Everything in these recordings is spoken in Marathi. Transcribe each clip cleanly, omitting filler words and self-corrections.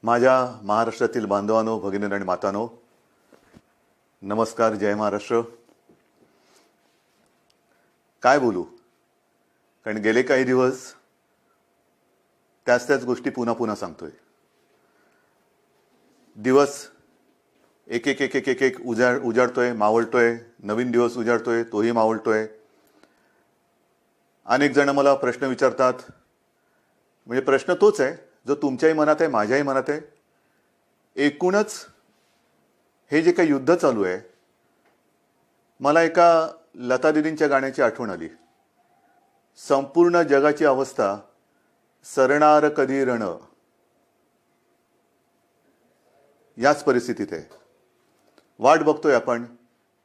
माझ्या महाराष्ट्रातील बांधवांनो, भगिनी आणि मातांनो, नमस्कार. जय महाराष्ट्र. काय बोलू, कारण गेले काही दिवस त्याच गोष्टी पुन्हा पुन्हा सांगतोय. दिवस एक एक एक एक एक एक उजाडतोय, मावळतोय. नवीन दिवस उजाडतोय, तोही मावळतोय. अनेक जण मला प्रश्न विचारतात, म्हणजे प्रश्न तोच आहे जो तुमच्याही मनात आहे, माझ्याही मनात आहे. एकूणच हे जे काही युद्ध चालू आहे, मला एका लता दीदींच्या गाण्याची आठवण आली. संपूर्ण जगाची अवस्था सरणार कधी रण, याच परिस्थितीत आहे. वाट बघतोय आपण,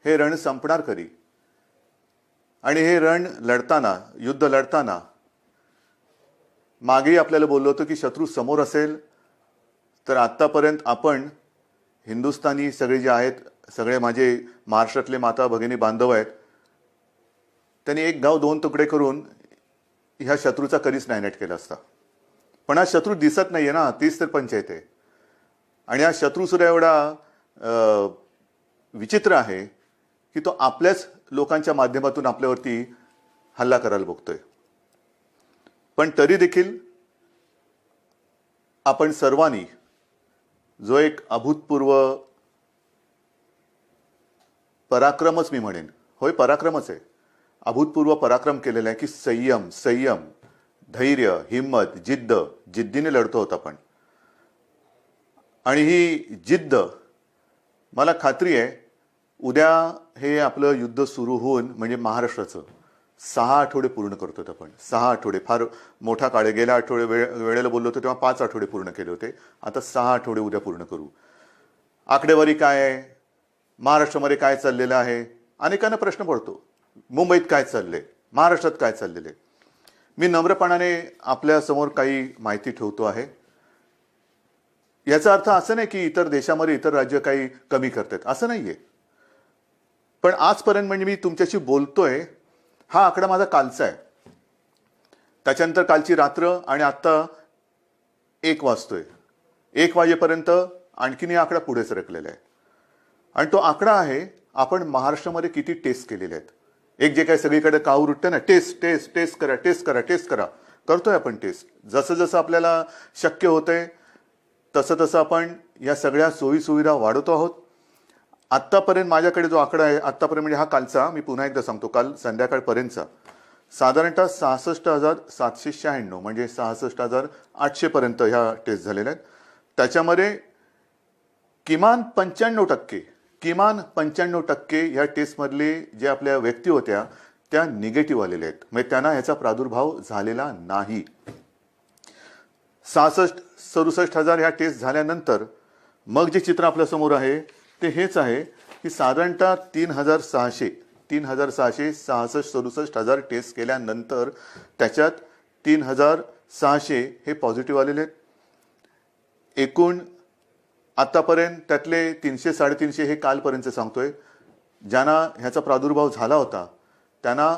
हे रण संपणार कधी. आणि हे रण लढताना, युद्ध लढताना मागेही आपल्याला बोललो होतो की शत्रू समोर असेल तर आत्तापर्यंत आपण हिंदुस्थानी सगळे जे आहेत, सगळे माझे महाराष्ट्रातले माता भगिनी बांधव आहेत, त्यांनी एक गाव दोन तुकडे करून ह्या शत्रूचा कधीच नायनाट केला असता. पण हा शत्रू दिसत नाहीये ना, तीच तर पंचायत आहे. आणि हा शत्रू सुद्धा एवढा विचित्र आहे की तो आपल्याच लोकांच्या माध्यमातून आपल्यावरती हल्ला करायला बघतोय. पण तरी देखील आपण सर्वांनी जो एक अभूतपूर्व पराक्रमच, मी म्हणेन, होय पराक्रमच आहे, अभूतपूर्व पराक्रम केलेला आहे की संयम, धैर्य, हिम्मत, जिद्दीने लढतो होता आपण. आणि ही जिद्द, मला खात्री आहे, उद्या हे आपलं युद्ध सुरू होऊन, म्हणजे महाराष्ट्राचं 6 आठवडे पूर्ण करतो आपण. 6 आठवडे फार मोठा काळ आहे. गेल्या वेळेला बोललो होतो तेव्हा 5 आठवडे पूर्ण केले होते. आता 6 आठवडे उद्या पूर्ण करू. आकडेवारी काय आहे, महाराष्ट्रामध्ये काय चाललेलं आहे, अनेकांना प्रश्न पडतो. मुंबईत काय चाललंय, महाराष्ट्रात काय चाललेलं आहे. मी नम्रपणाने आपल्या समोर काही माहिती ठेवतो आहे. याचा अर्थ असं नाही की इतर देशामध्ये इतर राज्य काही कमी करतात, असं नाहीये. पण आजपर्यंत म्हणजे मी तुमच्याशी बोलतोय, हा आकडा माझा कालचा आहे. त्याच्यानंतर कालची रात्र आणि आत्ता 1 वाजतोय. 1 वाजेपर्यंत आणखीन हा आकडा पुढे सरकलेला आहे. आणि तो आकडा आहे, आपण महाराष्ट्रामध्ये किती टेस्ट केलेले आहेत. एक जे काही सगळीकडे काऊर उठतं ना, टेस्ट करा, करतोय आपण टेस्ट. जसं जसं आपल्याला शक्य होतंय तसं आपण या सगळ्या सोयी सुविधा वाढवतो आहोत. आत्तापर्यंत माझ्याकडे जो आकडा आहे, आत्तापर्यंत म्हणजे हा कालचा, मी पुन्हा एकदा सांगतो, काल संध्याकाळपर्यंतचा साधारणतः 66,796, म्हणजे 66,800 पर्यंत ह्या टेस्ट झालेल्या आहेत. त्याच्यामध्ये किमान 95% ह्या टेस्टमधले जे आपल्या व्यक्ती होत्या त्या निगेटिव्ह आलेल्या आहेत, म्हणजे त्यांना ह्याचा प्रादुर्भाव झालेला नाही. 66-67 ह्या टेस्ट झाल्यानंतर मग जे चित्र आपल्या समोर आहे ते हेच आहे की साधारणतः 3,666 टेस्ट केल्यानंतर त्याच्यात 3,600 हे पॉझिटिव्ह आलेले आहेत. एकूण आतापर्यंत त्यातले 300-350 हे कालपर्यंत सांगतोय, ज्यांना ह्याचा प्रादुर्भाव झाला होता त्यांना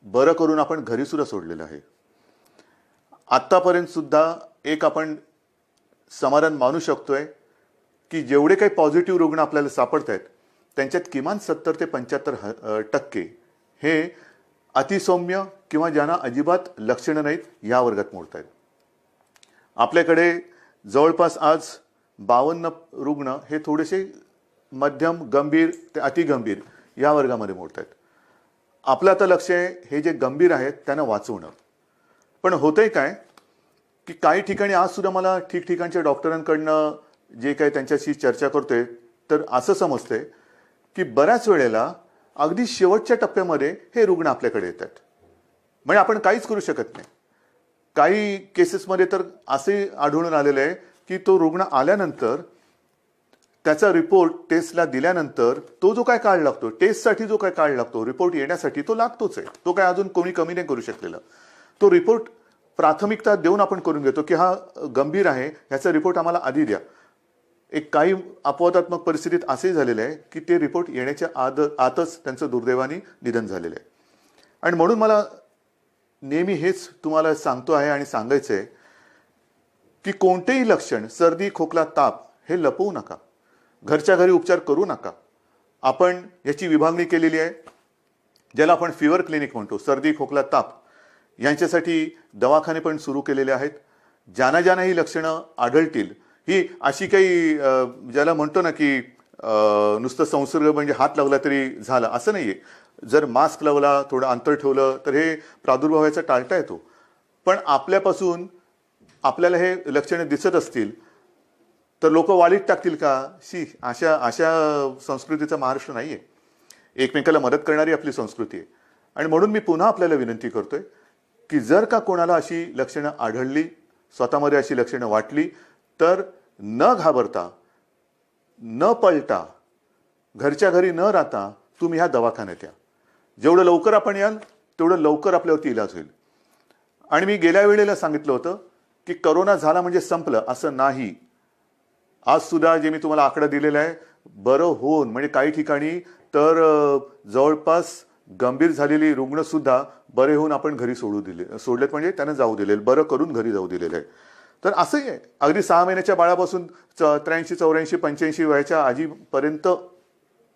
बरं करून आपण घरी सुद्धा सोडलेलं आहे. आत्तापर्यंत सुद्धा एक आपण समाधान मानू शकतोय की जेवढे काही पॉझिटिव्ह रुग्ण आपल्याला सापडत आहेत त्यांच्यात किमान 70 ते 75% हे अतिसौम्य किंवा ज्यांना अजिबात लक्षणं नाहीत या वर्गात मोडत आहेत. आपल्याकडे जवळपास आज 52 रुग्ण हे थोडेसे मध्यम गंभीर ते अतिगंभीर या वर्गामध्ये मोडत आहेत. आपलं आता लक्ष आहे हे जे गंभीर आहेत त्यांना वाचवणं. पण होतंय काय की काही ठिकाणी आज सुद्धा मला ठिकठिकाणच्या डॉक्टरांकडनं जे काही त्यांच्याशी चर्चा करतोय तर असं समजतंय की बऱ्याच वेळेला अगदी शेवटच्या टप्प्यामध्ये हे रुग्ण आपल्याकडे येतात. म्हणजे आपण काहीच करू शकत नाही. काही केसेसमध्ये तर असे आढळून आलेले आहे की तो रुग्ण आल्यानंतर त्याचा रिपोर्ट टेस्टला दिल्यानंतर तो जो काय काळ लागतो, टेस्टसाठी जो काय काळ लागतो, रिपोर्ट येण्यासाठी तो लागतोच आहे. तो काय अजून कोणी कमी नाही करू शकलेला. तो रिपोर्ट प्राथमिकता देऊन आपण करून घेतो की हा गंभीर आहे, ह्याचा रिपोर्ट आम्हाला आधी द्या. एक काही अपवादात्मक परिस्थितीत असे झालेले आहे की ते रिपोर्ट येण्याच्या आतच त्यांचं दुर्दैवाने निधन झालेलं आहे. आणि म्हणून मला नेहमी हेच तुम्हाला सांगतो आहे आणि सांगायचं आहे की कोणतेही लक्षण, सर्दी, खोकला, ताप हे लपवू नका. घरच्या घरी उपचार करू नका. आपण याची विभागणी केलेली आहे, ज्याला आपण फिवर क्लिनिक म्हणतो. सर्दी, खोकला, ताप यांच्यासाठी दवाखाने पण सुरू केलेले आहेत. ज्यांना ज्यांना ही लक्षणं आढळतील, ही अशी काही ज्याला म्हणतो ना की नुसतं संसर्ग म्हणजे हात लावला तरी झाला असं नाहीये. जर मास्क लावला, थोडं अंतर ठेवलं तर हे प्रादुर्भाव व्हायचा टाळता येतो. पण आपल्यापासून आपल्याला हे लक्षणं दिसत असतील तर लोक वाळीत टाकतील का? अशा संस्कृतीचा महाराष्ट्र नाहीये. एकमेकाला मदत करणारी आपली संस्कृती आहे. आणि म्हणून मी पुन्हा आपल्याला विनंती करतोय की जर का कोणाला अशी लक्षणं आढळली, स्वतःमध्ये अशी लक्षणं वाटली, तर न घाबरता, न पळता, घरच्या घरी न राहता तुम्ही ह्या दवाखान्यात या. जेवढं लवकर आपण याल तेवढं लवकर आपल्यावरती इलाज होईल. आणि मी गेल्या वेळेला सांगितलं होतं की करोना झाला म्हणजे संपलं, असं नाही. आज सुद्धा जे मी तुम्हाला आकडा दिलेला आहे, बरं होऊन म्हणजे काही ठिकाणी तर जवळपास गंभीर झालेली रुग्ण सुद्धा बरे होऊन आपण घरी सोडलेत, म्हणजे त्यांना जाऊ दिले, बरं करून घरी जाऊ दिलेलं आहे. तर असंही आहे, अगदी 6 महिन्याच्या बाळापासून 83, 84, 85 वयाच्या आजीपर्यंत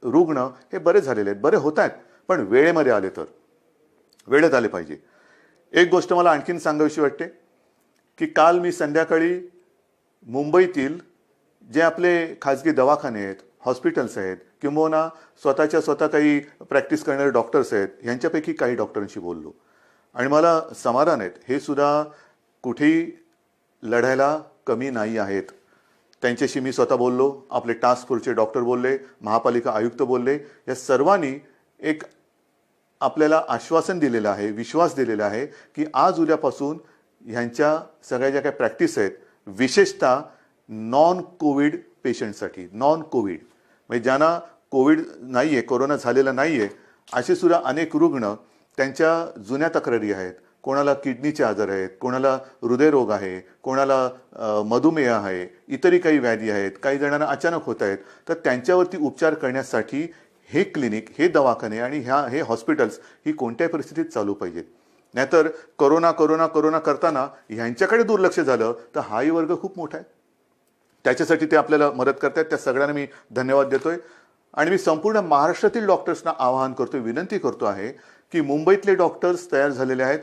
रुग्ण हे बरे झालेले आहेत, बरे होत आहेत. पण वेळेमध्ये आले तर, वेळेत आले पाहिजे. एक गोष्ट मला आणखीन सांगावीशी वाटते की काल मी संध्याकाळी मुंबईतील जे आपले खाजगी दवाखाने आहेत, हॉस्पिटल्स आहेत, किंबहुना स्वतः काही प्रॅक्टिस करणारे डॉक्टर्स आहेत, यांच्यापैकी काही डॉक्टरांशी बोललो. आणि मला समाधान आहेत, हे सुद्धा कुठेही लढायला कमी नाही आहेत. त्यांच्याशी मी स्वतः बोललो, आपले टास्क फोर्सचे डॉक्टर बोलले, महापालिका आयुक्त बोलले. या सर्वांनी एक आपल्याला आश्वासन दिलेलं आहे, विश्वास दिलेला आहे की आज उद्यापासून ह्यांच्या सगळ्या ज्या काही प्रॅक्टिस आहेत, विशेषतः नॉन कोविड पेशंटसाठी, नॉन कोविड म्हणजे ज्यांना कोविड नाहीये, कोरोना झालेला नाहीये, असे सुद्धा अनेक रुग्ण, त्यांच्या जुन्या तक्रारी आहेत. कोणाला किडनीचे आजार आहेत, कोणाला हृदयरोग आहे, कोणाला मधुमेह आहे, इतरही काही व्याधी आहेत, काही जणांना अचानक होत आहेत. तर त्यांच्यावरती उपचार करण्यासाठी हे क्लिनिक, हे दवाखाने आणि हे हॉस्पिटल्स ही कोणत्याही परिस्थितीत चालू पाहिजेत. नाहीतर कोरोना कोरोना कोरोना करताना ह्यांच्याकडे दुर्लक्ष झालं तर हाही वर्ग खूप मोठा आहे. त्याच्यासाठी ते आपल्याला मदत करतात. त्या सगळ्यांना मी धन्यवाद देतोय. आणि मी संपूर्ण महाराष्ट्रातील डॉक्टर्सना आवाहन करतोय, विनंती करतो आहे की मुंबईतले डॉक्टर्स तयार झालेले आहेत,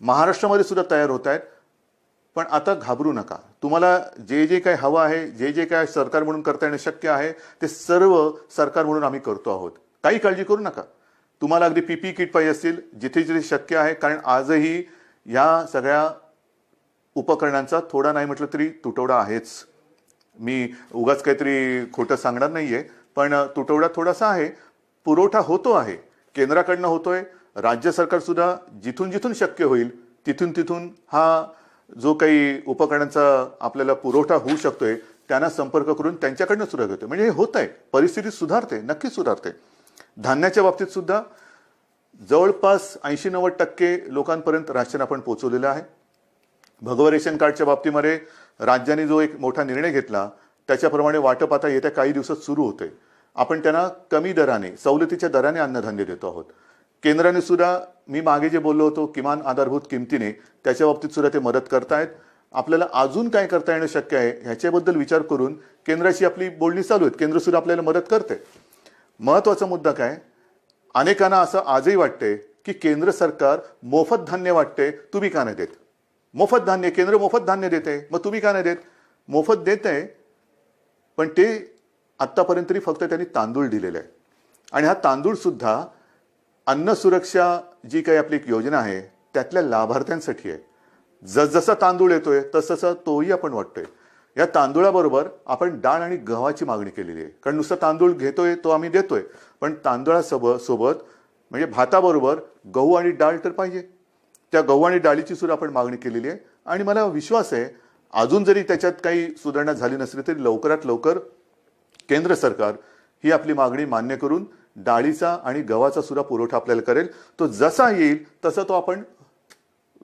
महाराष्ट्रामध्ये सुद्धा तयार होत आहेत. पण आता घाबरू नका. तुम्हाला जे जे काही हवं आहे, जे जे काय सरकार म्हणून करता येणं शक्य आहे, ते सर्व सरकार म्हणून आम्ही करतो आहोत. काही काळजी करू नका. तुम्हाला अगदी पीपी किट पाहिजे असतील, जिथे जिथे शक्य आहे, कारण आजही या सगळ्या उपकरणांचा थोडा नाही म्हटलं तरी तुटवडा आहेच. मी उगाच काहीतरी खोटं सांगणार नाहीये, पण तुटवडा थोडासा आहे. पुरवठा होतो आहे, केंद्राकडनं होतोय. राज्य सरकार सुद्धा जिथून जिथून शक्य होईल तिथून हा जो काही उपकरणांचा आपल्याला पुरवठा होऊ शकतोय, त्यांना संपर्क करून त्यांच्याकडनं सुद्धा घेतोय. म्हणजे हे होत आहे, परिस्थिती सुधारते, नक्कीच सुधारते. धान्याच्या बाबतीत सुद्धा जवळपास 80-90% लोकांपर्यंत राशन आपण पोहोचवलेलं आहे. भगवा रेशन कार्डच्या बाबतीमध्ये राज्याने जो एक मोठा निर्णय घेतला, त्याच्याप्रमाणे वाटप आता येत्या काही दिवसात सुरू होते. आपण त्यांना कमी दराने, सवलतीच्या दराने अन्नधान्य देतो आहोत. केंद्राने सुद्धा, मी मागे जे बोललो होतो किमान आधारभूत किमतीने, त्याच्या बाबतीत सुद्धा ते मदत करतायत. आपल्याला अजून काय करता येणं शक्य आहे ह्याच्याबद्दल विचार करून केंद्राशी आपली बोलणी चालू आहेत. केंद्र सुद्धा आपल्याला मदत करते. महत्वाचा मुद्दा काय, अनेकांना असं आजही वाटते की केंद्र सरकार मोफत धान्य वाटते, तुम्ही का नाही देत? मोफत धान्य, केंद्र मोफत धान्य देते, मग तुम्ही का नाही देत? मोफत देत आहे, पण ते आत्तापर्यंत तरी फक्त त्यांनी तांदूळ दिलेले आहे. आणि हा तांदूळ सुद्धा अन्न सुरक्षा जी काही आपली एक योजना आहे त्यातल्या लाभार्थ्यांसाठी आहे. जसजसा तांदूळ येतोय तसं तोही आपण वाटतोय. या तांदूळाबरोबर आपण डाळ आणि गव्हाची मागणी केलेली आहे. कारण नुसता तांदूळ घेतोय तो आम्ही देतोय, पण तांदूळासोबत म्हणजे भाताबरोबर गहू आणि डाळ तर पाहिजे. त्या गहू आणि डाळीची सुद्धा आपण मागणी केलेली आहे. आणि मला विश्वास आहे, अजून जरी त्याच्यात काही सुधारणा झाली नसली तरी लवकरात लवकर केंद्र सरकार ही आपली मागणी मान्य करून डाळीचा आणि गव्हाचा सुद्धा पुरवठा आपल्याला करेल. तो जसा येईल तसं तो आपण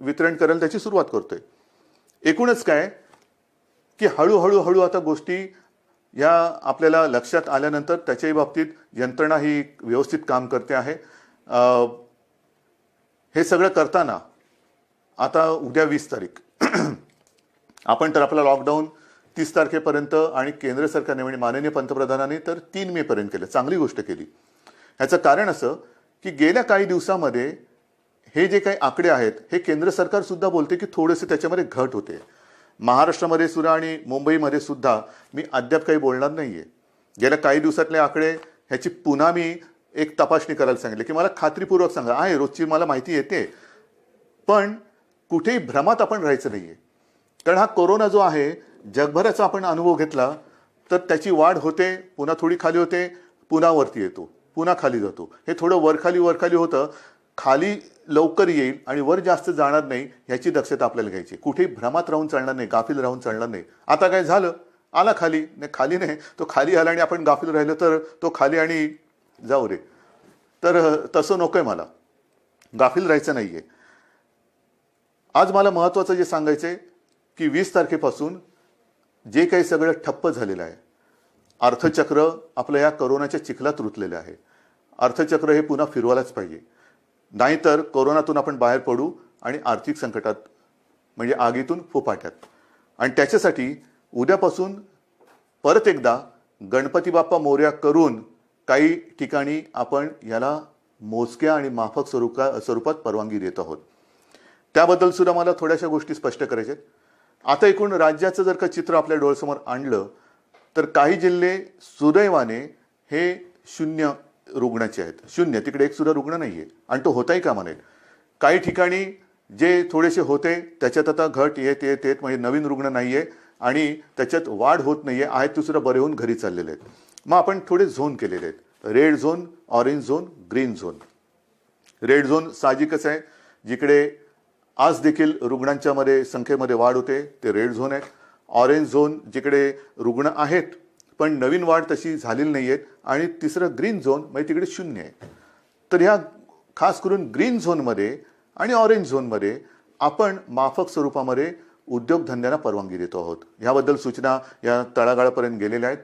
वितरण करेल, त्याची सुरुवात करतोय. एकूणच काय की हळूहळू आता गोष्टी या आपल्याला लक्षात आल्यानंतर त्याच्याही बाबतीत यंत्रणा ही व्यवस्थित काम करते आहे. हे सगळं करताना आता उद्या 20 तारीख आपण तर आपला लॉकडाऊन 30 तारखेपर्यंत आणि केंद्र सरकारने म्हणजे माननीय पंतप्रधानांनी तर 3 मे पर्यंत केलं. चांगली गोष्ट केली. ह्याचं कारण असं की गेल्या काही दिवसामध्ये हे जे काही आकडे आहेत हे केंद्र सरकार सुद्धा बोलते की थोडेसे त्याच्यामध्ये घट होते. महाराष्ट्रामध्ये सुद्धा आणि मुंबईमध्ये सुद्धा मी अद्याप काही बोलणार नाहीये. गेल्या काही दिवसातले आकडे ह्याची पुन्हा मी एक तपासणी करायला सांगितले की मला खात्रीपूर्वक सांगा. आहे रोजची मला माहिती येते, पण कुठेही भ्रमात आपण राहायचं नाहीये. कारण हा कोरोना जो आहे जगभराचा आपण अनुभव घेतला तर त्याची वाढ होते, पुन्हा थोडी खाली होते, पुन्हा वरती येतो, पुन्हा खाली जातो. हे थोडं वरखाली होतं. खाली लवकर येईल आणि वर जास्त जाणार नाही ह्याची दक्षता आपल्याला घ्यायची. कुठेही भ्रमात राहून चालणार नाही, गाफील राहून चालणार नाही. आता काय झालं, आला खाली नाही, खाली नाही, तो खाली आला आणि आपण गाफील राहिलो तर तो खाली आणि जाऊ रे. तर तसं नकोय, मला गाफील राहायचं नाहीये. आज मला महत्वाचं जे सांगायचंय की 20 तारखेपासून जे काही सगळं ठप्प झालेलं आहे, अर्थचक्र आपलं या कोरोनाच्या चिखलात रुतलेलं आहे. अर्थचक्र हे पुन्हा फिरवायलाच पाहिजे, नाहीतर कोरोनातून आपण बाहेर पडू आणि आर्थिक संकटात म्हणजे आगीतून फुफाट्यात. आणि त्याच्यासाठी उद्यापासून परत एकदा गणपती बाप्पा मोरया करून काही ठिकाणी आपण याला मोजक्या आणि माफक स्वरूपात परवानगी देत आहोत. त्याबद्दल सुद्धा मला थोड्याशा गोष्टी स्पष्ट करायच्या आहेत. आता एकूण राज्याचं जर का चित्र आपल्या डोळ्यासमोर आणलं तर काही जिल्हे सुदैवाने हे 0 रुग्णाचे आहेत. 0, तिकडे एक सुद्धा रुग्ण नाहीये आणि तो होताही कामा नये. काही ठिकाणी जे थोडेसे होते त्याच्यात आता घट येत म्हणजे नवीन रुग्ण नाहीये आणि त्याच्यात वाढ होत नाहीये. आहेत ते सुद्धा बरे होऊन घरी चाललेले आहेत. मग आपण थोडे झोन केलेले आहेत, red zone, orange zone, green zone. Red zone साहजिकच आहे, जिकडे आज देखील रुग्णांच्या संख्येमध्ये वाढ होते ते रेड झोन आहे. ऑरेंज झोन जिकडे रुग्ण आहेत पण नवीन वाढ तशी झालेली नाहीये. आणि तिसरं ग्रीन झोन म्हणजे तिकडे 0 आहे. तर ह्या खास करून ग्रीन झोनमध्ये आणि ऑरेंज झोनमध्ये आपण माफक स्वरूपामध्ये उद्योगधंद्यांना परवानगी देतो आहोत. ह्याबद्दल सूचना या तळागाळापर्यंत गेलेल्या आहेत.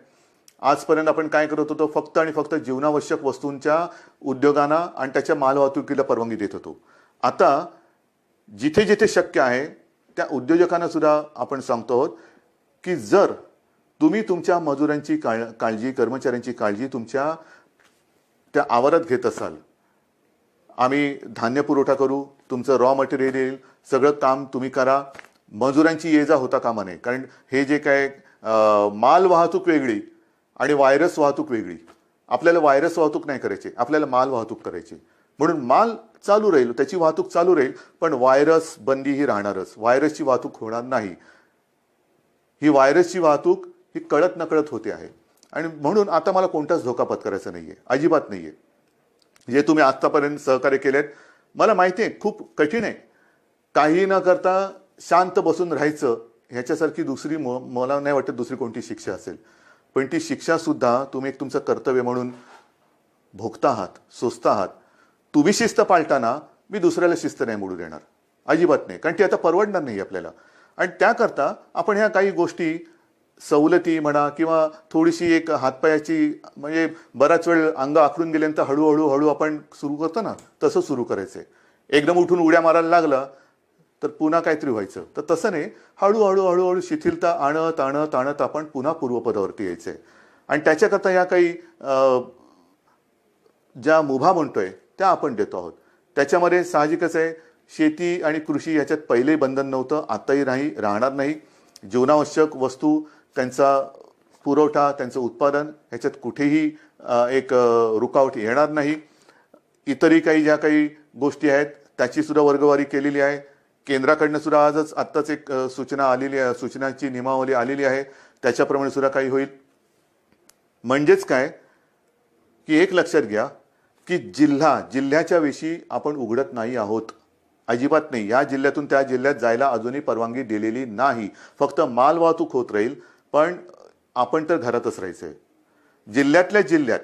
आजपर्यंत आपण काय करत होतो, फक्त आणि फक्त जीवनावश्यक वस्तूंच्या उद्योगांना आणि त्याच्या मालवाहतुकीला परवानगी देत होतो. आता जिथे जिथे शक्य आहे त्या उद्योजकांना सुद्धा आपण सांगतो आहोत की जर तुम्ही तुमच्या मजुरांची काळजी, कर्मचाऱ्यांची काळजी तुमच्या त्या आवारात घेत असाल, आम्ही धान्य पुरवठा करू, तुमचं रॉ मटेरियल येईल, सगळं काम तुम्ही करा, मजुरांची ये जा होता कामा नये. कारण हे जे काय माल वाहतूक वेगळी आणि व्हायरस वाहतूक वेगळी. आपल्याला व्हायरस वाहतूक नाही करायची, आपल्याला माल वाहतूक करायची. म्हणून माल चालू राहील, त्याची वाहतूक चालू राहील, पण व्हायरस बंदी ही राहणारच. व्हायरसची वाहतूक होणार नाही. ही व्हायरसची वाहतूक ही कळत नकळत होते आहे. आणि म्हणून आता मला कोणताच धोका पत्करायचा नाहीये, अजिबात नाहीये. जे तुम्ही आतापर्यंत सहकार्य केलेत मला माहिती आहे खूप कठीण आहे. काही न करता शांत बसून राहायचं ह्याच्यासारखी दुसरी मला नाही वाटत दुसरी कोणती शिक्षा असेल. पण ती शिक्षा सुद्धा तुम्ही एक तुमचं कर्तव्य म्हणून भोगता आहात, सोसता आहात. तुम्ही शिस्त पाळताना मी दुसऱ्याला शिस्त नाही मोडू देणार, अजिबात नाही. कारण ती आता परवडणार नाही आपल्याला. आणि त्याकरता आपण ह्या काही गोष्टी सवलती म्हणा किंवा थोडीशी एक हातपायाची म्हणजे बराच वेळ अंग आखडून गेल्यानंतर हळूहळू आपण सुरू करतो ना, तसं सुरू करायचंय. एकदम उठून उड्या मारायला लागला तर पुन्हा काहीतरी व्हायचं. तर तसं नाही, हळूहळू शिथिलता आणत आपण पुन्हा पूर्वपदावरती यायचंय. आणि त्याच्याकरता या काही ज्या मुभा म्हणतोय त्या आपण देतो आहोत. त्याच्यामध्ये साहजिकच आहे, शेती आणि कृषी याच्यात पहिले बंधन नव्हतं, आताही राहणार नाही. जीवनावश्यक वस्तू, त्यांचा पुरवठा, त्यांचं उत्पादन ह्याच्यात कुठेही एक रुकावट येणार नाही. इतरही काही ज्या काही गोष्टी आहेत त्याची सुद्धा वर्गवारी केलेली आहे. केंद्राकडनं सुद्धा आत्ताच एक सूचना आलेली आहे, सूचनाची नियमावली आलेली आहे, त्याच्याप्रमाणे सुद्धा काही होईल. म्हणजेच काय की एक लक्षात घ्या की जिल्ह्याच्या विषयी आपण उघडत नाही आहोत, अजिबात नाही. या जिल्ह्यातून त्या जिल्ह्यात जायला अजूनही परवानगी दिलेली नाही. फक्त माल वाहतूक होत राहील, पण आपण तर घरातच राहायचंय. जिल्ह्यातल्या जिल्ह्यात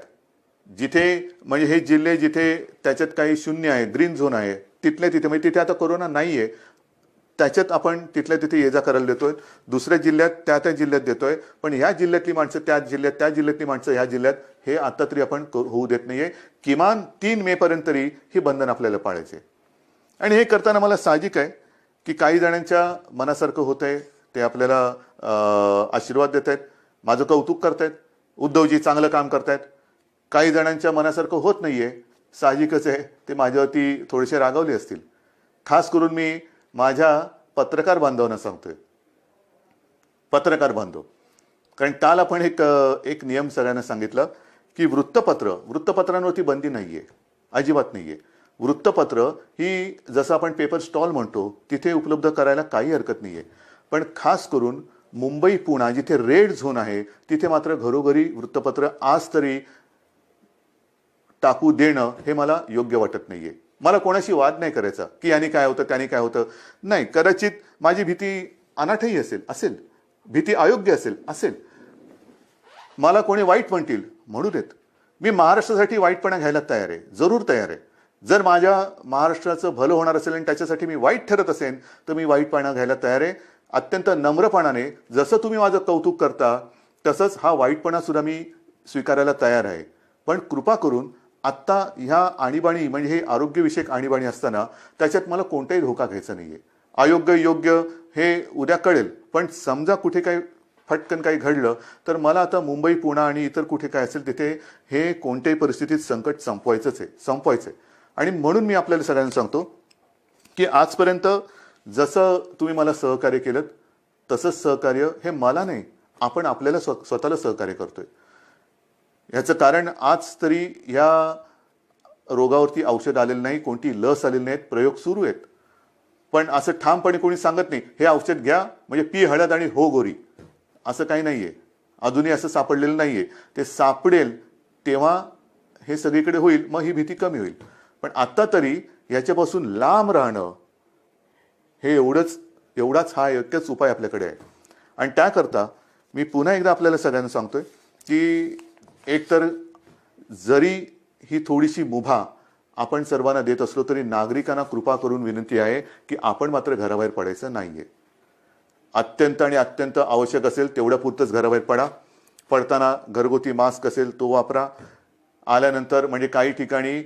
जिथे म्हणजे हे जिल्हे जिथे त्याच्यात काही 0 आहे, ग्रीन झोन आहे, तिथल्या तिथे म्हणजे तिथे आता कोरोना नाहीये, त्याच्यात आपण तिथल्या तिथे ये जा करायला देतोय. दुसऱ्या जिल्ह्यात त्या जिल्ह्यात देतोय, पण ह्या जिल्ह्यातली माणसं त्या जिल्ह्यातली माणसं ह्या जिल्ह्यात, हे आता तरी आपण होऊ देत नाहीये. किमान 3 मे पर्यंत तरी ही बंधन आपल्याला पाळायचे. आणि हे करताना मला साहजिक आहे की काही जणांच्या मनासारखं होतंय, ते आपल्याला आशीर्वाद देत आहेत, माझं कौतुक करतायत, उद्धवजी चांगलं काम करतायत. काही जणांच्या मनासारखं होत नाहीये, साहजिकच आहे, ते माझ्यावरती थोडेसे रागावले असतील. खास करून मी माझ्या पत्रकार बांधवांना सांगतोय, पत्रकार बांधव, कारण काल आपण एक नियम सगळ्यांना सांगितलं की वृत्तपत्रांवरती बंदी नाहीये, अजिबात नाहीये. वृत्तपत्र ही जसं आपण पेपर स्टॉल म्हणतो तिथे उपलब्ध करायला काही हरकत नाहीये, पण खास करून मुंबई पुणे जिथे रेड झोन आहे तिथे मात्र घरोघरी वृत्तपत्र आज तरी टाकू देणं हे मला योग्य वाटत नाहीये. मला कोणाशी वाद नाही करायचा की याने काय होतं त्याने काय होतं, नाही. कदाचित माझी भीती अनाठही असेल, भीती अयोग्य असेल. मला कोणी वाईट म्हणतील म्हणू देत, मी महाराष्ट्रासाठी वाईटपणा घ्यायला तयार आहे, जरूर तयार आहे. जर माझ्या महाराष्ट्राचं भलं होणार असेल आणि त्याच्यासाठी मी वाईट ठरत असेल तर मी वाईटपणा घ्यायला तयार आहे. अत्यंत नम्रपणाने, जसं तुम्ही माझं कौतुक करता तसंच हा वाईटपणा सुद्धा मी स्वीकारायला तयार आहे. पण कृपा करून आत्ता ह्या आणीबाणी, म्हणजे हे आरोग्यविषयक आणीबाणी असताना त्याच्यात मला कोणताही धोका घ्यायचा नाहीये. अयोग्य योग्य हे उद्या कळेल, पण समजा कुठे काही फटकन काही घडलं तर मला आता मुंबई पुणे आणि इतर कुठे काय असेल तिथे हे कोणत्याही परिस्थितीत संकट संपवायचंय. आणि म्हणून मी आपल्याला सगळ्यांना सांगतो की आजपर्यंत जसं तुम्ही मला सहकार्य केलं तसंच सहकार्य हे मला नाही, आपण आपल्याला स्वतःला सहकार्य करतोय. याचं कारण आज तरी या रोगावरती औषध आलेलं नाही, कोणती लस आलेली नाहीत, प्रयोग सुरू आहेत. पण असं ठामपणे कोणी सांगत नाही हे औषध घ्या म्हणजे पी हळद आणि हो गोरी, असं काही नाहीये. अजूनही असं सापडलेलं नाहीये. ते सापडेल तेव्हा हे सगळीकडे होईल, मग ही भीती कमी होईल. पण आता तरी याच्यापासून लांब राहणं हे एवढाच हा एकच उपाय आपल्याकडे आहे. आणि त्याकरता मी पुन्हा एकदा आपल्याला सगळ्यांना सांगतोय की एकतर जरी ही थोडीशी मुभा आपण सर्वांना देत असलो तरी नागरिकांना कृपा करून विनंती आहे की आपण मात्र घराबाहेर पडायचं नाहीये. अत्यंत आवश्यक असेल तेवढ्या पुरतंच घराबाहेर पडा. पडताना घरगुती मास्क असेल तो वापरा. आल्यानंतर म्हणजे काही ठिकाणी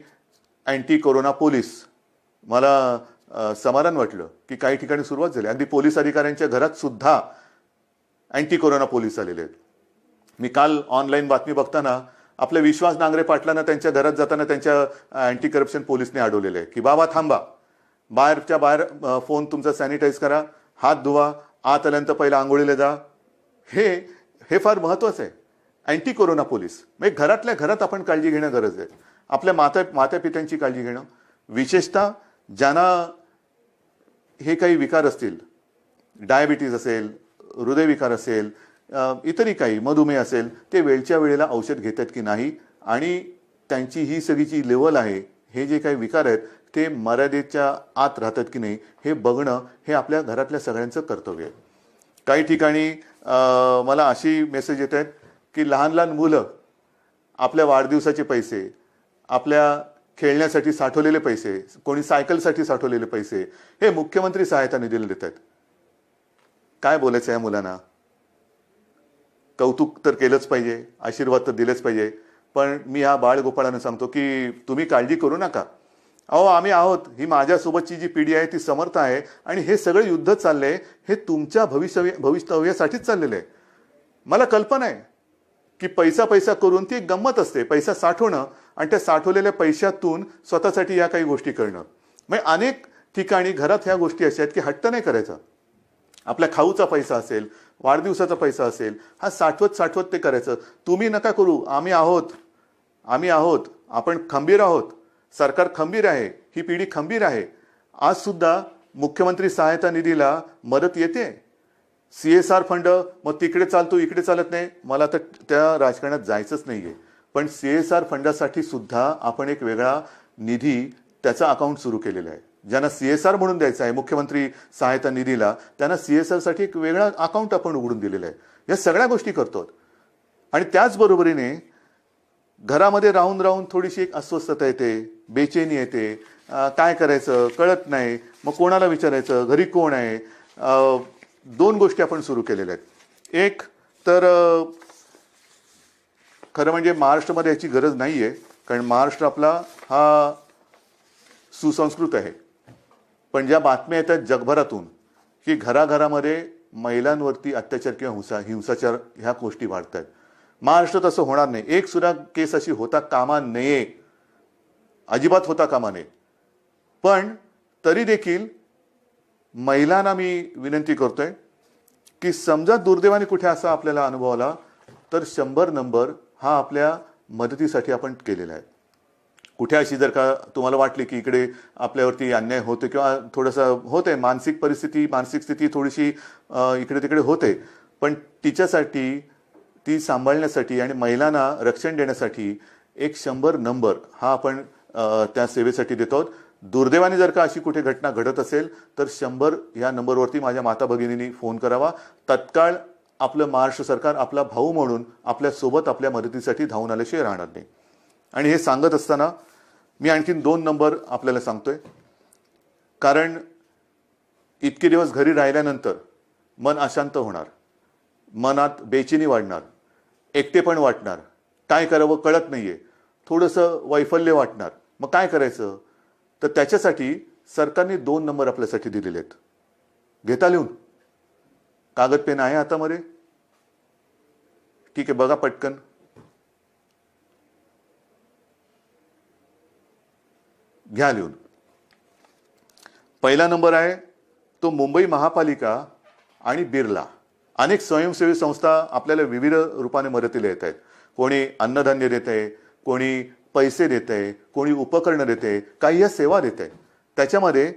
अँटी कोरोना पोलीस, मला समाधान वाटलं की काही ठिकाणी सुरुवात झाली. अगदी पोलीस अधिकाऱ्यांच्या घरात सुद्धा अँटी कोरोना पोलीस आलेले आहेत. मी काल ऑनलाईन बातमी बघताना आपल्या विश्वास नांगरे पाटलांना त्यांच्या घरात जाताना त्यांच्या अँटी करप्शन पोलीसने अडवलेलं आहे की बाबा थांबा, बाहेर फोन तुमचा सॅनिटाईज करा, हात धुवा, आत आल्यानंतर पहिला आंघोळीला जा. हे फार महत्वाचं आहे. अँटी कोरोना पोलीस म्हणजे घरातल्या घरात आपण काळजी घेणं गरज आहे. आपल्या माता पित्यांची काळजी घेणं, विशेषतः ज्यांना हे काही विकार असतील, डायबिटीज असेल, हृदयविकार असेल, इतरही काही मधुमेह असेल, ते वेळच्या वेळेला औषध घेतात की नाही आणि त्यांची ही सगळी जी लेवल आहे, हे जे काही विकार आहेत ते मर्यादेच्या आत राहतात की नाही हे बघणं हे आपल्या घरातल्या सगळ्यांचं कर्तव्य आहे. काही ठिकाणी मला अशी मेसेज येत आहेत की लहान मुलं आपल्या वाढदिवसाचे पैसे, आपल्या खेळण्यासाठी साठवलेले पैसे, कोणी सायकलसाठी साठवलेले पैसे हे मुख्यमंत्री सहायता निधीला देत आहेत. काय बोलायचं या मुलांना? कौतुक तर केलंच पाहिजे, आशीर्वाद तर दिलेच पाहिजे, पण मी ह्या बाळगोपाळांना सांगतो की तुम्ही काळजी करू नका. अहो आम्ही आहोत. ही माझ्यासोबतची जी पिढी आहे ती समर्थ आहे आणि हे सगळं युद्ध चाललंय हे तुमच्या भवितव्यासाठीच चाललेलं आहे. मला कल्पना आहे की पैसा करून ती गंमत असते, पैसा साठवणं आणि त्या साठवलेल्या पैशातून स्वतःसाठी या काही गोष्टी करणं. म्हणजे अनेक ठिकाणी घरात ह्या गोष्टी अशा आहेत की हट्ट नाही करायचा. आपल्या खाऊचा पैसा असेल, वाढदिवसाचा पैसा असेल, हा साठवत ते करायचं. तुम्ही नका करू, आम्ही आहोत, आपण खंबीर आहोत, सरकार खंबीर आहे, ही पिढी खंबीर आहे. आज सुद्धा मुख्यमंत्री सहायता निधीला मदत येते. CSR फंड मग तिकडे चालतो इकडे चालत नाही, मला तर त्या राजकारणात जायचंच नाहीये. पण CSR फंडासाठी सुद्धा आपण एक वेगळा निधी त्याचा अकाउंट सुरू केलेला आहे. ज्यांना CSR म्हणून द्यायचं आहे मुख्यमंत्री सहायता निधीला, त्यांना CSR साठी एक वेगळा अकाउंट आपण उघडून दिलेलं आहे. या सगळ्या गोष्टी करतो. आणि त्याचबरोबरीने घरामध्ये राहून थोडीशी एक अस्वस्थता येते, बेचैनी येते, काय करायचं कळत नाही, मग कोणाला विचारायचं, घरी कोण आहे. 2 गोष्टी आपण सुरू केलेल्या आहेत. एक तर खरं म्हणजे महाराष्ट्रामध्ये याची गरज नाहीये, कारण महाराष्ट्र आपला हा सुसंस्कृत आहे. पण ज्या बातम्या येतात जगभरातून की घराघरामध्ये महिलांवरती अत्याचार किंवा हिंसाचार ह्या गोष्टी वाढत आहेत. महाराष्ट्रात असं होणार नाही. एक सुद्धा केस अशी होता कामा नये, अजिबात होता कामा नये. पण तरी देखील महिलांना मी विनंती करतोय की समजा दुर्दैवाने कुठे असा आपल्याला अनुभव आला तर 100 नंबर हा आपल्या मदतीसाठी आपण केलेला आहे. कुठे अशी जर का तुम्हाला वाटली की इकडे आपल्यावरती अन्याय होते किंवा थोडंसं होते, मानसिक स्थिती थोडीशी इकडे तिकडे होते, पण तिच्यासाठी ती सांभाळण्यासाठी आणि महिलांना रक्षण देण्यासाठी एक 100 नंबर हा आपण त्या सेवेसाठी देतो आहोत. दुर्दैवाने जर का अशी कुठे घटना घडत असेल तर 100 या नंबरवरती माझ्या माता भगिनींनी फोन करावा. तत्काळ आपलं महाराष्ट्र सरकार आपला भाऊ म्हणून आपल्यासोबत आपल्या मदतीसाठी धावून आल्याशिवाय राहणार नाही. आणि हे सांगत असताना मी आणखीन 2 नंबर आपल्याला सांगतोय, कारण इतके दिवस घरी राहिल्यानंतर मन अशांत होणार, मनात बेचैनी वाढणार, एकटेपण वाटणार, काय करावं कळत नाहीये, थोडंसं वैफल्य वाटणार. मग काय करायचं? तर त्याच्यासाठी सरकारने 2 नंबर आपल्यासाठी दिलेले आहेत. घेता लिहून? कागद पेन आहे हातामध्ये? ठीक आहे, बघा पटकन. घ्या लिहून. पहिला नंबर आहे तो मुंबई महापालिका आणि बिर्ला. अनेक स्वयंसेवी संस्था आपल्याला विविध रूपाने मदतीला येत आहेत. कोणी अन्नधान्य देत आहे, कोणी पैसे देत आहे, कोणी उपकरणं देत आहे, काही या सेवा देत आहे. त्याच्यामध्ये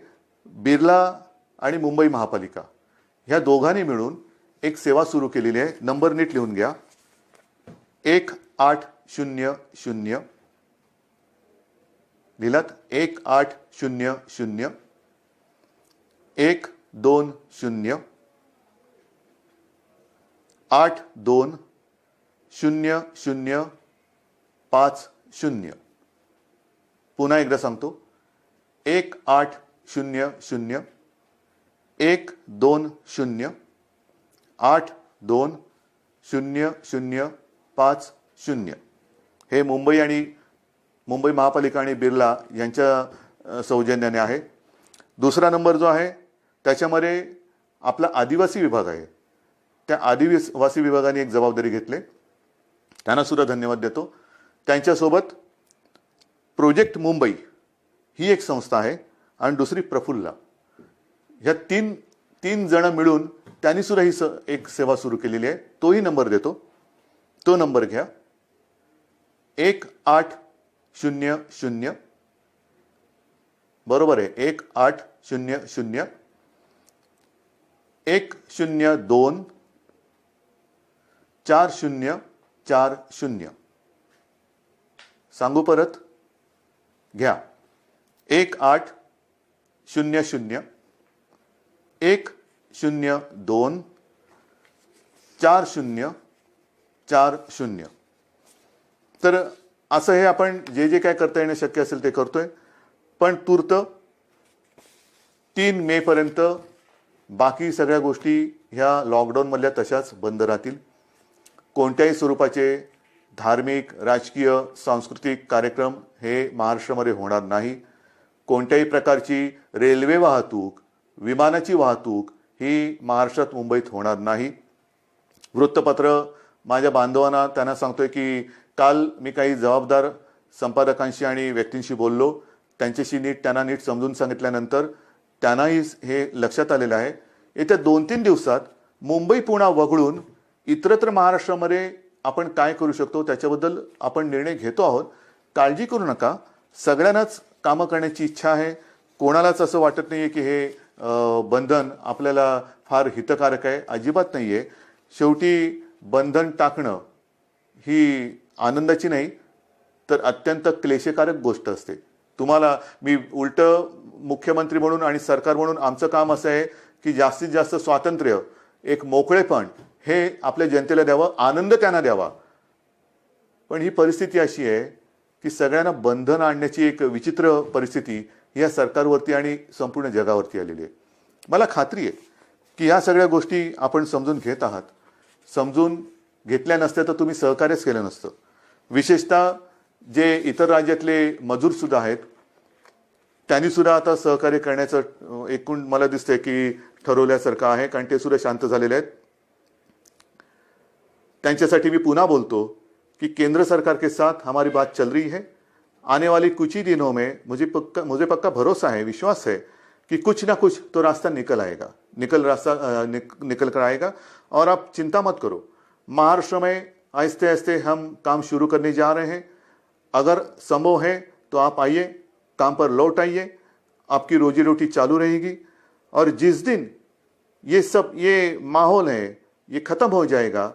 बिर्ला आणि मुंबई महापालिका ह्या दोघांनी मिळून एक सेवा सुरू केलेली आहे. नंबर नीट लिहून घ्या. 1800 लिहिलात? 1800 120 820050. पुन्हा एकदा सांगतो. 1800 120 820050. हे मुंबई महापालिका आणि बिर्ला यांच्या सौजन्याने आहे. दुसरा नंबर जो आहे त्याच्यामध्ये आपला आदिवासी विभाग आहे. त्या आदिवासी विभागाने एक जबाबदारी घेतली, त्यांना सुद्धा धन्यवाद देतो. त्यांच्यासोबत प्रोजेक्ट मुंबई ही एक संस्था आहे आणि दुसरी प्रफुल्ला. ह्या तीन जण मिळून त्यांनी सुद्धा ही एक सेवा सुरू केलेली आहे. तोही नंबर देतो. तो नंबर घ्या. 1800 बरोबर आहे. 1800 102 4040. सांगू परत? घ्या. 1800 102 4040. तर असं हे आपण जे काय करता येणं शक्य असेल ते करतोय. पण तूर्त 3 मे पर्यंत बाकी सगळ्या गोष्टी ह्या लॉकडाऊन मधल्या तशाच बंद राहतील. कोणत्याही स्वरूपाचे धार्मिक, राजकीय, सांस्कृतिक कार्यक्रम हे महाराष्ट्रामध्ये होणार नाही. कोणत्याही प्रकारची रेल्वे वाहतूक, विमानाची वाहतूक ही महाराष्ट्रात, मुंबईत होणार नाही. वृत्तपत्र माझ्या बांधवांना त्यांना सांगतोय की काल मी काही जबाबदार संपादकांशी आणि व्यक्तींशी बोललो. त्यांना नीट समजून सांगितल्यानंतर त्यांनाही हे लक्षात आलेलं आहे. येत्या 2-3 दिवसात मुंबई पुन्हा वगळून इतरत्र महाराष्ट्रामध्ये आपण काय करू शकतो त्याच्याबद्दल आपण निर्णय घेतो आहोत. काळजी करू नका. सगळ्यांनाच कामं करण्याची इच्छा आहे. कोणालाच असं वाटत नाहीये की हे बंधन आपल्याला फार हितकारक आहे. अजिबात नाहीये. शेवटी बंधन टाकणं ही आनंदाची नाही तर अत्यंत क्लेशकारक गोष्ट असते. तुम्हाला मी उलट मुख्यमंत्री म्हणून आणि सरकार म्हणून आमचं काम असं आहे की जास्तीत जास्त स्वातंत्र्य, एक मोकळेपण हे आपल्या जनतेला द्यावं, आनंद त्यांना द्यावा. पण ही परिस्थिती अशी आहे की सगळ्यांना बंधन आणण्याची एक विचित्र परिस्थिती या सरकारवरती आणि संपूर्ण जगावरती आलेली आहे. मला खात्री आहे की ह्या सगळ्या गोष्टी आपण समजून घेत आहात. समजून घेतल्या नसत्या तर तुम्ही सहकार्यच केलं नसतं. विशेषतः जे इतर राज्यातले मजूर सुद्धा आहेत त्यांनी सुद्धा आता सहकार्य करण्याचं एकूण मला दिसतंय की ठरवल्यासारखं आहे, कारण ते सुद्धा शांत झालेले आहेत. त्यांच्यासाठी मी पुन्हा बोलतो कि केंद्र सरकार के साथ हमारी बात चल रही है. आने वाले कुछ ही दिनों में मुझे पक्का भरोसा है, विश्वास है कि कुछ ना कुछ तो रास्ता निकल कर आएगा. और आप चिंता मत करो, महाराष्ट्र में आहिस्ते आहिस्ते हम काम शुरू करने जा रहे हैं. अगर संभव है तो आप आइए, काम पर लौट आइए, आपकी रोजी रोटी चालू रहेगी. और जिस दिन ये माहौल है ये खत्म हो जाएगा,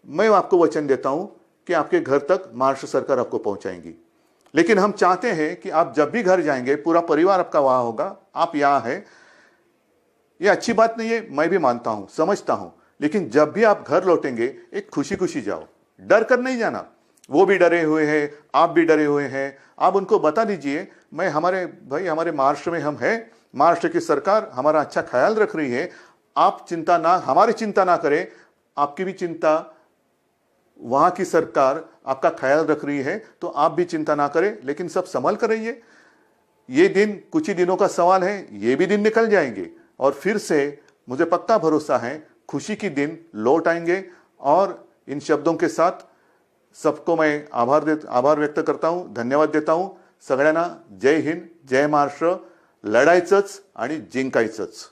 मैं आपको वचन देता हूं कि आपके घर तक महाराष्ट्र सरकार आपको पहुंचाएंगी. लेकिन हम चाहते हैं कि आप जब भी घर जाएंगे पूरा परिवार आपका वहां होगा, आप यहां हैं. ये अच्छी बात नहीं है, मैं भी मानता हूं, समझता हूं. लेकिन जब भी आप घर लौटेंगे एक खुशी खुशी जाओ, डर कर नहीं जाना. वो भी डरे हुए हैं, आप भी डरे हुए हैं. आप उनको बता दीजिए हमारे महाराष्ट्र में हम हैं, महाराष्ट्र की सरकार हमारा अच्छा ख्याल रख रही है. आप हमारी चिंता ना करें, आपकी भी चिंता वहां की सरकार आपका ख्याल रख रही है, तो आप भी चिंता ना करें. लेकिन सब संभल कर रहिए. ये दिन कुछ ही दिनों का सवाल है, ये भी दिन निकल जाएंगे और फिर से मुझे पक्का भरोसा है खुशी की दिन लौट आएंगे. और इन शब्दों के साथ सबको मैं आभार व्यक्त करता हूं, धन्यवाद देता हूं. सगळ्यांना जय हिंद, जय महाराष्ट्र. लढायचंच आणि जिंकायचंच.